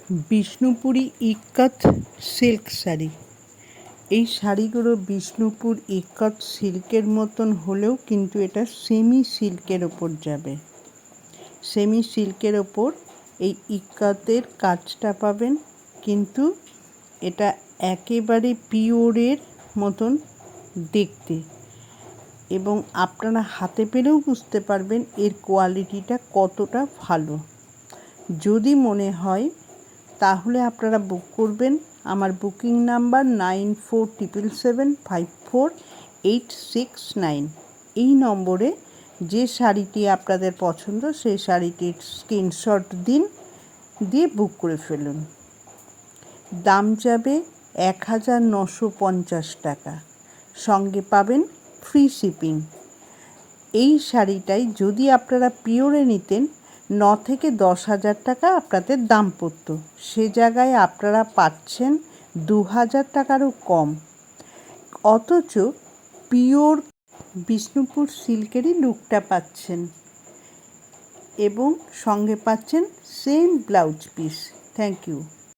Bishnupuri ikat silk sari. এই শাড়িগুলো বিষ্ণুপুর ইক্কত সিল্কের মতন হলেও কিন্তু এটা সেমি সিল্কের ওপর যাবে। সেমি সিল্কের ওপর এই ইক্কতের কাজটা পাবেন, কিন্তু এটা একেবারে পিওরের মতন দেখতে, এবং আপনারা হাতে পেলেও বুঝতে পারবেন এর কোয়ালিটিটা কতটা ভালো। যদি মনে হয় তাহলে আপনারা বুক করবেন। আমার বুকিং নাম্বার 9477754869। এই নম্বরে যে শাড়িটি আপনাদের পছন্দ সেই শাড়িটির স্ক্রিনশট দিন, দিয়ে বুক করে ফেলুন। দাম যাবে 1950 টাকা, সঙ্গে পাবেন ফ্রি শিপিং। এই শাড়িটাই যদি আপনারা পিওরে নিতেন 9 থেকে 10,000 টাকা আপনাদের দাম পড়ত, সে জায়গায় আপনারা পাচ্ছেন 2,000 টাকারও কম, অথচ পিওর বিষ্ণুপুর সিল্কেরই লুকটা পাচ্ছেন, এবং সঙ্গে পাচ্ছেন same blouse piece. Thank you.